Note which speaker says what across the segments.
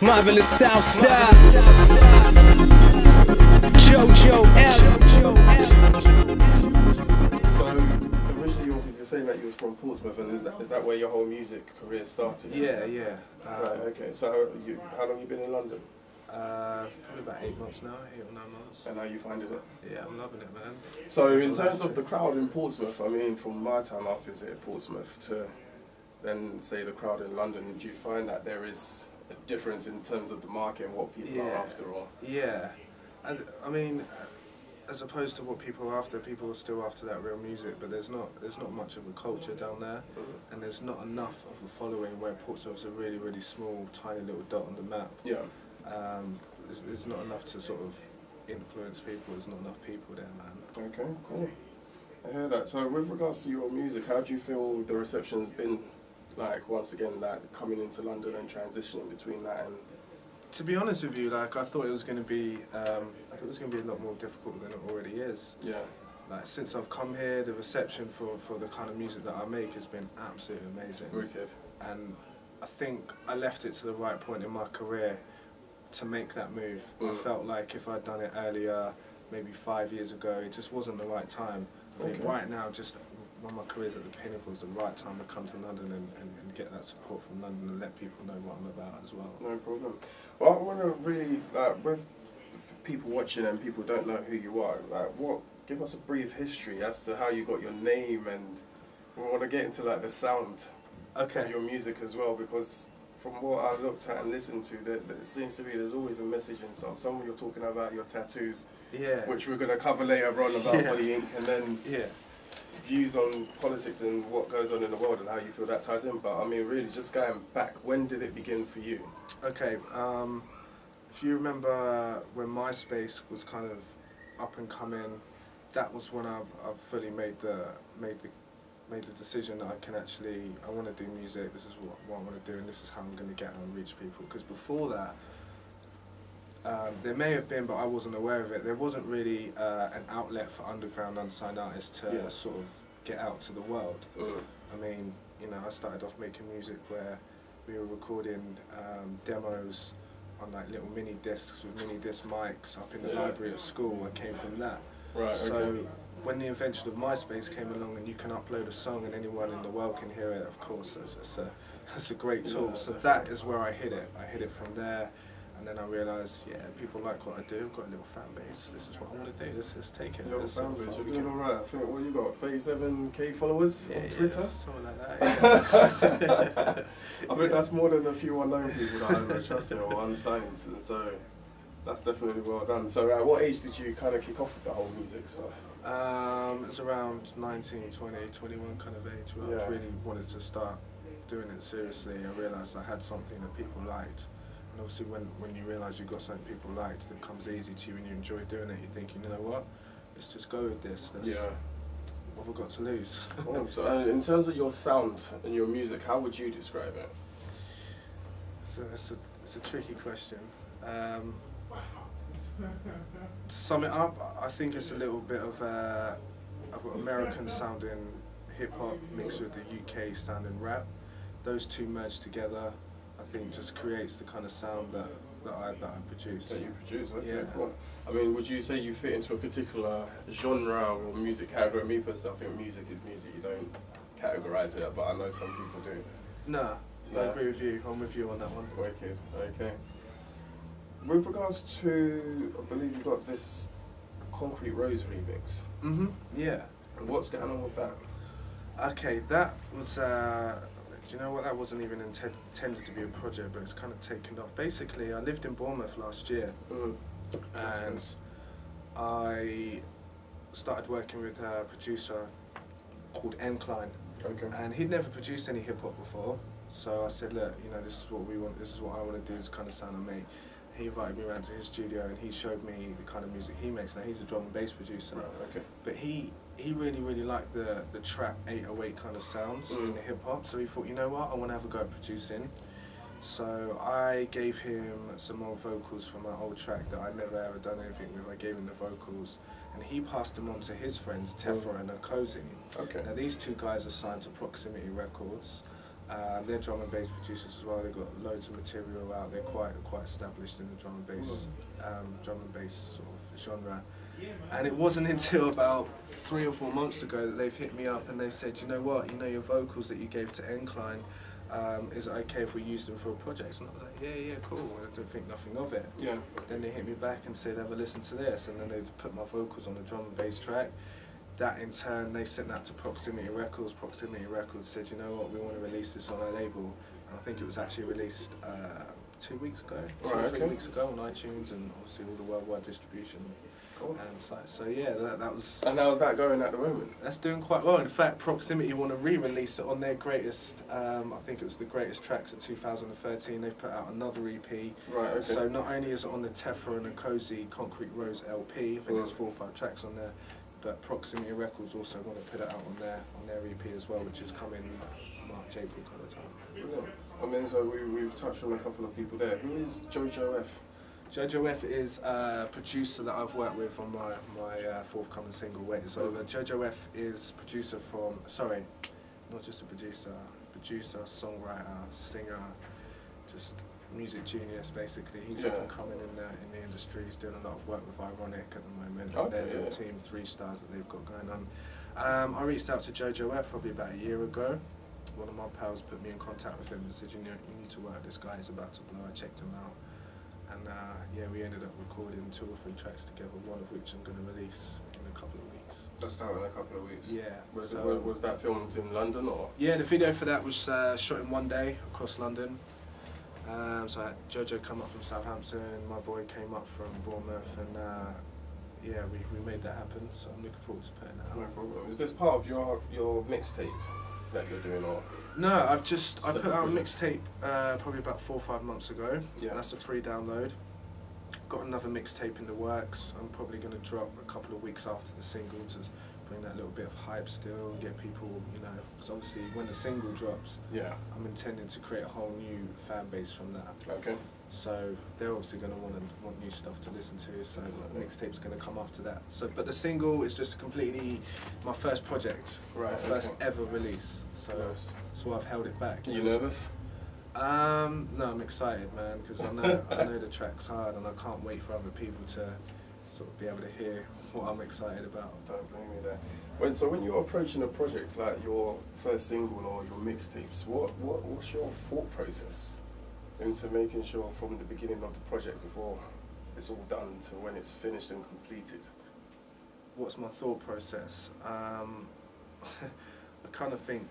Speaker 1: Marvelous Southstar, JoJo F.
Speaker 2: So originally you were saying that you was from Portsmouth, and is that where your whole music career started?
Speaker 3: Yeah.
Speaker 2: Right, okay. So how long you been in London?
Speaker 3: Probably about 8 months now, 8 or 9 months.
Speaker 2: And how you finding it?
Speaker 3: Yeah, I'm loving it, man.
Speaker 2: So in terms of the crowd in Portsmouth, I mean, from my time I visited Portsmouth to then say the crowd in London, do you find that there is a difference in terms of the market and what people are after? Or
Speaker 3: Yeah, and I mean, as opposed to what people are after, people are still after that real music, but there's not much of a culture down there, and there's not enough of a following where Portsmouth's a really, really small, tiny little dot on the map.
Speaker 2: Yeah.
Speaker 3: There's not enough to sort of influence people, there's not enough people there, man.
Speaker 2: Okay, cool. I hear that. So with regards to your music, how do you feel the reception's been, like, once again, like, coming into London and transitioning between that and...
Speaker 3: To be honest with you, like, I thought it was going to be, a lot more difficult than it already is.
Speaker 2: Yeah.
Speaker 3: Like, since I've come here, the reception for the kind of music that I make has been absolutely amazing.
Speaker 2: Wicked.
Speaker 3: And I think I left it to the right point in my career to make that move. I felt like if I'd done it earlier, maybe 5 years ago, it just wasn't the right time. I think right now, just when my career's at the pinnacle, is the right time to come to London and get that support from London and let people know what I'm about as well.
Speaker 2: No problem. Well, I want to really, with people watching and people don't know who you are, give us a brief history as to how you got your name, and we want to get into like the sound of your music as well, because from what I looked at and listened to, there seems to be there's always a message in some. Some of you're talking about your tattoos, which we're going to cover later on about Holly Ink, and then views on politics and what goes on in the world and how you feel that ties in. But I mean, really, just going back, when did it begin for you?
Speaker 3: Okay, if you remember when MySpace was kind of up and coming, that was when I fully made the decision that I want to do music, this is what I want to do, and this is how I'm going to get out and reach people. Because before that, there may have been, but I wasn't aware of it, there wasn't really an outlet for underground unsigned artists to sort of get out to the world. I mean, you know, I started off making music where we were recording demos on like little mini discs with mini disc mics up in the library at school. I came from that.
Speaker 2: Right,
Speaker 3: so when the invention of MySpace came along and you can upload a song and anyone in the world can hear it, of course, that's a great tool. So that is where I hit it. I hit it from there, and then I realised, people like what I do. I've got a little fan base. This is what I want to do. Let's take it.
Speaker 2: Little fan base. You're doing all right. I think, what you got? 37k followers on Twitter?
Speaker 3: Something like that.
Speaker 2: I think that's more than a few unknown people that I know, trust me, or unsigned. And so that's definitely well done. So at what age did you kind of kick off with the whole music stuff?
Speaker 3: It was around 19, 20, 21 kind of age where I really wanted to start doing it seriously. I realised I had something that people liked. And obviously when you realise you've got something people liked, it comes easy to you and you enjoy doing it. You're thinking, you know what, let's just go with this. What have I got to lose?
Speaker 2: So in terms of your sound and your music, how would you describe it?
Speaker 3: It's a tricky question. To sum it up, I think it's a little bit of I've got American sounding hip hop mixed with the UK sounding rap. Those two merged together, I think, just creates the kind of sound that I produce.
Speaker 2: That you produce, okay, cool. I mean, would you say you fit into a particular genre or music category? Me personally, I think music is music. You don't categorise it, but I know some people do.
Speaker 3: No, I agree with you. I'm with you on that one.
Speaker 2: Wicked, okay. With regards to, I believe you got this Concrete Rose remix.
Speaker 3: Yeah.
Speaker 2: And what's going on with that?
Speaker 3: Okay, that was, do you know what, that wasn't even intended to be a project, but it's kind of taken off. Basically, I lived in Bournemouth last year, and I started working with a producer called Klein. And he'd never produced any hip-hop before, so I said, look, you know, this is what we want, this is what I want to do, this kind of sound I make. He invited me around to his studio and he showed me the kind of music he makes. Now he's a drum and bass producer, but he really liked the trap 808 kind of sounds in the hip hop. So he thought, you know what, I want to have a go at producing. So I gave him some more vocals from my old track that I'd never ever done anything with. I gave him the vocals, and he passed them on to his friends Tefra and Okozi. Now these two guys are signed to Proximity Records. They're drum and bass producers as well. They've got loads of material out. They're quite established in the drum and bass sort of genre. And it wasn't until about 3 or 4 months ago that they've hit me up and they said, you know what, your vocals that you gave to Incline, is it okay if we use them for a project? And I was like, yeah, cool. I don't think nothing of it.
Speaker 2: Yeah.
Speaker 3: Then they hit me back and said, have a listen to this. And then they put my vocals on the drum and bass track. That in turn, they sent that to Proximity Records. Proximity Records said, you know what, we want to release this on our label. And I think it was actually released 2 weeks ago,
Speaker 2: right,
Speaker 3: 2 or 3
Speaker 2: okay.
Speaker 3: weeks ago on iTunes and obviously all the worldwide distribution
Speaker 2: Cool.
Speaker 3: sites. So yeah, that was...
Speaker 2: And how's that going at the moment?
Speaker 3: That's doing quite well. In fact, Proximity want to re-release it on their greatest, I think it was the greatest tracks of 2013. They've put out another EP.
Speaker 2: Right, okay.
Speaker 3: So not only is it on the Tefra and the Cozy Concrete Rose LP, I think there's 4 or 5 tracks on there, but Proximity Records also want to put it out on their EP as well, which is coming March, April kind of time.
Speaker 2: Brilliant. I mean, so we've touched on a couple of people there. Who is Jojo F?
Speaker 3: Jojo F is a producer that I've worked with on my forthcoming single, Wait Is Over. Jojo F is producer from, sorry, not just a producer, songwriter, singer, just music genius basically. He's up and coming in the industry. He's doing a lot of work with Ironic at the moment.
Speaker 2: Okay,
Speaker 3: their little team, 3 stars that they've got going on. I reached out to Jojo F probably about a year ago. One of my pals put me in contact with him and said, you need to work with this guy, he's about to blow. I checked him out. And we ended up recording 2 or 3 tracks together, one of which I'm going to release in a couple of weeks.
Speaker 2: That's out in a couple of weeks?
Speaker 3: Yeah.
Speaker 2: Was that filmed in London or?
Speaker 3: Yeah, the video for that was shot in one day across London. So I had Jojo come up from Southampton, my boy came up from Bournemouth, and we made that happen, so I'm looking forward to putting that out.
Speaker 2: No problem. Is this part of your mixtape that you're doing or?
Speaker 3: No, I put out a mixtape probably about 4 or 5 months ago.
Speaker 2: Yeah.
Speaker 3: That's a free download. Got another mixtape in the works. I'm probably going to drop a couple of weeks after the single to bring that little bit of hype still, get people, because obviously when the single drops, I'm intending to create a whole new fan base from that.
Speaker 2: Okay.
Speaker 3: So they're obviously going to want new stuff to listen to. So the mixtape's going to come after that. So, but the single is just completely my first project,
Speaker 2: Right.
Speaker 3: my first ever release. So that's why I've held it back.
Speaker 2: Are you nervous?
Speaker 3: No, I'm excited, man, because I know the track's hard, and I can't wait for other people to sort of be able to hear what I'm excited about.
Speaker 2: Don't blame me there. When you're approaching a project like your first single or your mixtapes, what's your thought process into making sure from the beginning of the project before it's all done to when it's finished and completed?
Speaker 3: What's my thought process? I kind of think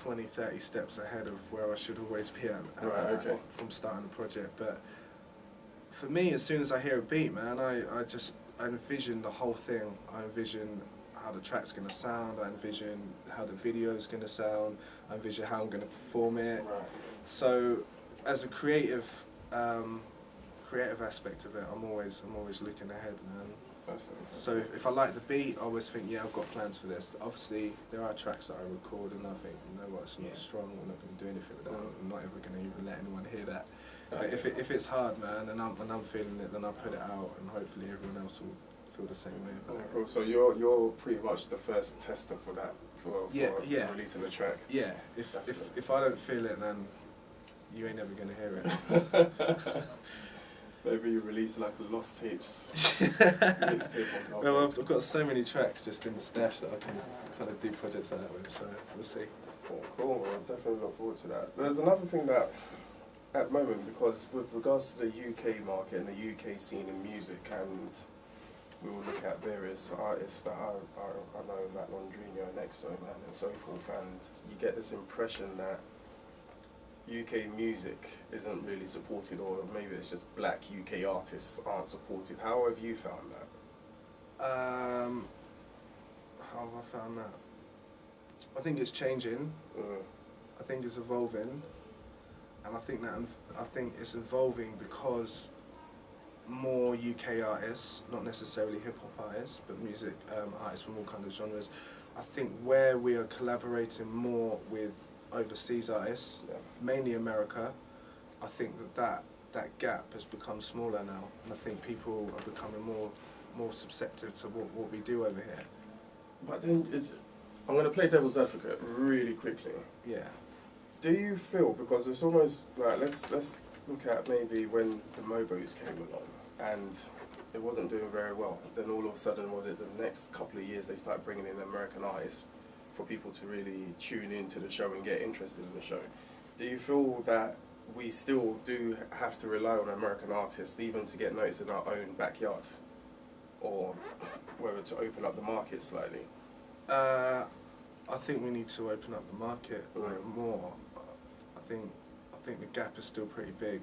Speaker 3: 20, 30 steps ahead of where I should always be at from starting the project. But for me, as soon as I hear a beat, man, I envision the whole thing. I envision how the track's going to sound, I envision how the video's going to sound, I envision how I'm going to perform it.
Speaker 2: Right.
Speaker 3: So as a creative aspect of it, I'm always looking ahead, man. So if I like the beat, I always think, I've got plans for this. Obviously, there are tracks that I record and I think, it's not strong, we're not going to do anything with that. I'm not ever going to even let anyone hear that. But if it's hard, man, and I'm feeling it, then I put it out, and hopefully everyone else will feel the same way.
Speaker 2: Cool. So you're pretty much the first tester for that, for releasing the track.
Speaker 3: Yeah. If I don't feel it, then you ain't never gonna hear it.
Speaker 2: Maybe you release like a lost tapes mixtape or something.
Speaker 3: Well, I've got so many tracks just in the stash that I can kind of do projects like that with. So we'll see.
Speaker 2: Cool. Well, I definitely look forward to that. There's another thing that, at the moment, because with regards to the UK market and the UK scene in music, and we will look at various artists that I know, like Londrino and Exo, and so forth, and you get this impression that UK music isn't really supported, or maybe it's just black UK artists aren't supported. How have you found that?
Speaker 3: How have I found that? I think it's changing. I think it's evolving, and I think it's evolving because more UK artists, not necessarily hip hop artists, but music artists from all kinds of genres. I think where we are collaborating more with overseas artists, mainly America, I think that gap has become smaller now, and I think people are becoming more susceptible to what we do over here.
Speaker 2: But then I'm going to play devil's advocate really quickly.
Speaker 3: Yeah.
Speaker 2: Do you feel, because it's almost like, let's look at maybe when the Mobos came along and it wasn't doing very well. Then all of a sudden, was it the next couple of years they started bringing in American artists for people to really tune into the show and get interested in the show? Do you feel that we still do have to rely on American artists even to get noticed in our own backyard? Or whether to open up the market slightly?
Speaker 3: I think we need to open up the market more. I think the gap is still pretty big.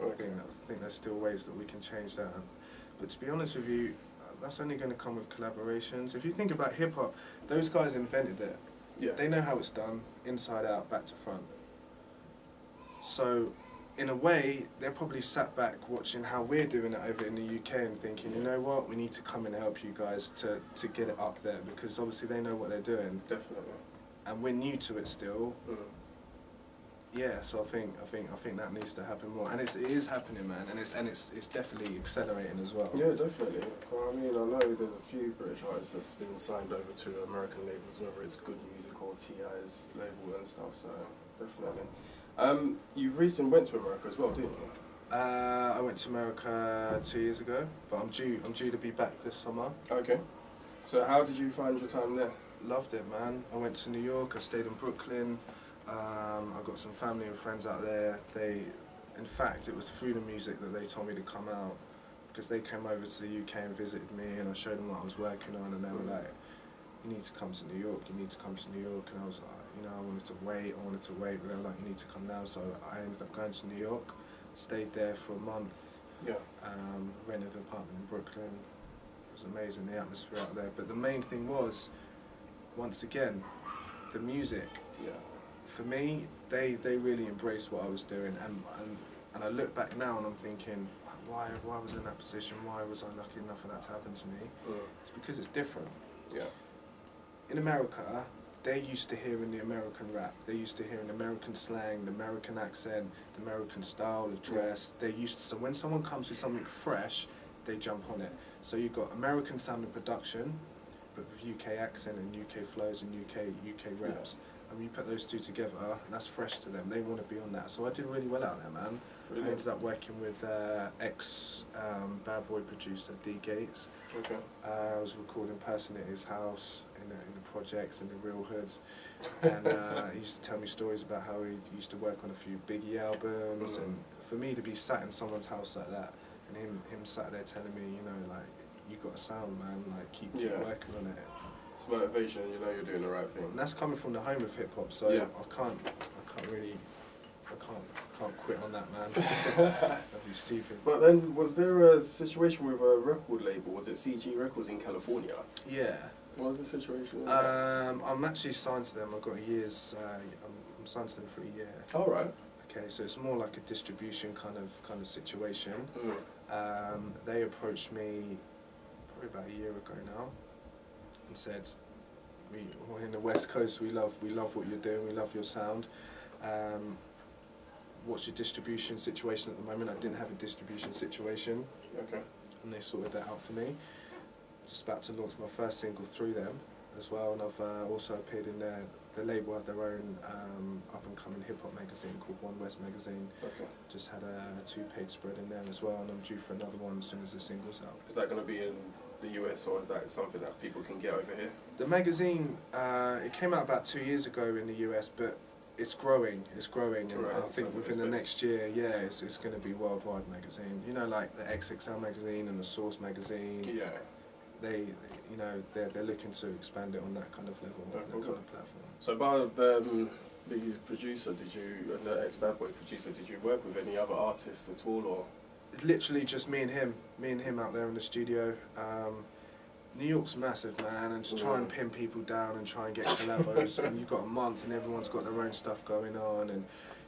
Speaker 2: Okay.
Speaker 3: I think there's still ways that we can change that. But to be honest with you, that's only going to come with collaborations. If you think about hip hop, those guys invented it.
Speaker 2: Yeah.
Speaker 3: They know how it's done, inside out, back to front. So, in a way, they're probably sat back watching how we're doing it over in the UK and thinking, you know what, we need to come and help you guys to get it up there, because obviously they know what they're doing.
Speaker 2: Definitely.
Speaker 3: And we're new to it still.
Speaker 2: Mm.
Speaker 3: Yeah, so I think that needs to happen more, and it is happening, man, and it's definitely accelerating as well.
Speaker 2: Yeah, definitely. Well, I mean, I know there's a few British artists that's been signed over to American labels, whether it's Good Music or T.I.'s label and stuff. So definitely. You recently went to America as well, didn't you?
Speaker 3: I went to America 2 years ago, but I'm due to be back this summer.
Speaker 2: Okay. So how did you find your time there?
Speaker 3: Loved it, man. I went to New York. I stayed in Brooklyn. I got some family and friends out there. In fact, it was through the music that they told me to come out, because they came over to the UK and visited me, and I showed them what I was working on, and they were like, "You need to come to New York. You need to come to New York." And I was like, you know, I wanted to wait, but they were like, "You need to come now." So I ended up going to New York, stayed there for a month.
Speaker 2: Yeah.
Speaker 3: Rented an apartment in Brooklyn. It was amazing, the atmosphere out there. But the main thing was, once again, the music.
Speaker 2: Yeah.
Speaker 3: For me, they really embraced what I was doing, and I look back now and I'm thinking, why was I in that position? Why was I lucky enough for that to happen to me? It's because it's different.
Speaker 2: Yeah.
Speaker 3: In America, they're used to hearing the American rap. They're used to hearing American slang, the American accent, the American style of dress. They're used to, so when someone comes with something fresh, they jump on it. So you've got American sounding production, but with UK accent and UK flows and UK raps. And you put those two together, and that's fresh to them. They want to be on that. So I did really well out there, man. Really? I ended up working with ex-Bad Boy producer D Gates.
Speaker 2: Okay.
Speaker 3: I was recording person at his house in the projects in the real hoods, and he used to tell me stories about how he used to work on a few Biggie albums. And for me to be sat in someone's house like that, and him sat there telling me, you know, like, you got a sound, man. Like, keep working on it.
Speaker 2: It's motivation, you know you're doing the right thing.
Speaker 3: And that's coming from the home of hip hop, so I can't quit on that, man. That'd be stupid.
Speaker 2: But then, was there a situation with a record label? Was it CG Records in California?
Speaker 3: Yeah.
Speaker 2: What was the situation?
Speaker 3: I'm actually signed to them. I've got a year's. I'm signed to them for a year.
Speaker 2: All right.
Speaker 3: Okay, so it's more like a distribution kind of situation. They approached me probably about a year ago now, and said, we're in the West Coast, we love what you're doing, we love your sound. What's your distribution situation at the moment? I didn't have a distribution situation. Okay. And they sorted that out for me. Just about to launch my first single through them as well, and I've also appeared in the label have their own up-and-coming hip-hop magazine called One West Magazine. Okay. Just had a 2-page spread in there as well, and I'm due for another one as soon as the single's out.
Speaker 2: Is that going to be in the US, or is that something that people can get over here?
Speaker 3: The magazine, it came out about 2 years ago in the US, but it's growing, and I think within the next year, it's going to be worldwide magazine. You know, like the XXL magazine and the Source magazine. Yeah. They're looking to expand it on that kind of level, that kind of platform.
Speaker 2: So, by the biggest producer, and the ex-Bad Boy producer, did you work with any other artists at all, or?
Speaker 3: It's literally just me and him out there in the studio. New York's massive, man, and to try and pin people down and try and get collabos, and you've got a month and everyone's got their own stuff going on, and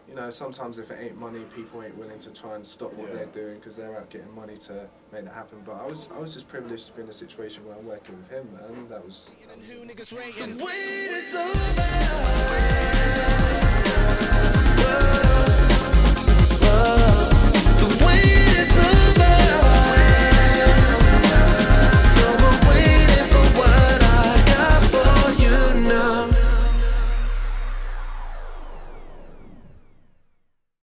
Speaker 3: you know, sometimes if it ain't money, people ain't willing to try and stop what they're doing because they're out getting money to make that happen. But I was just privileged to be in a situation where I'm working with him, man. That was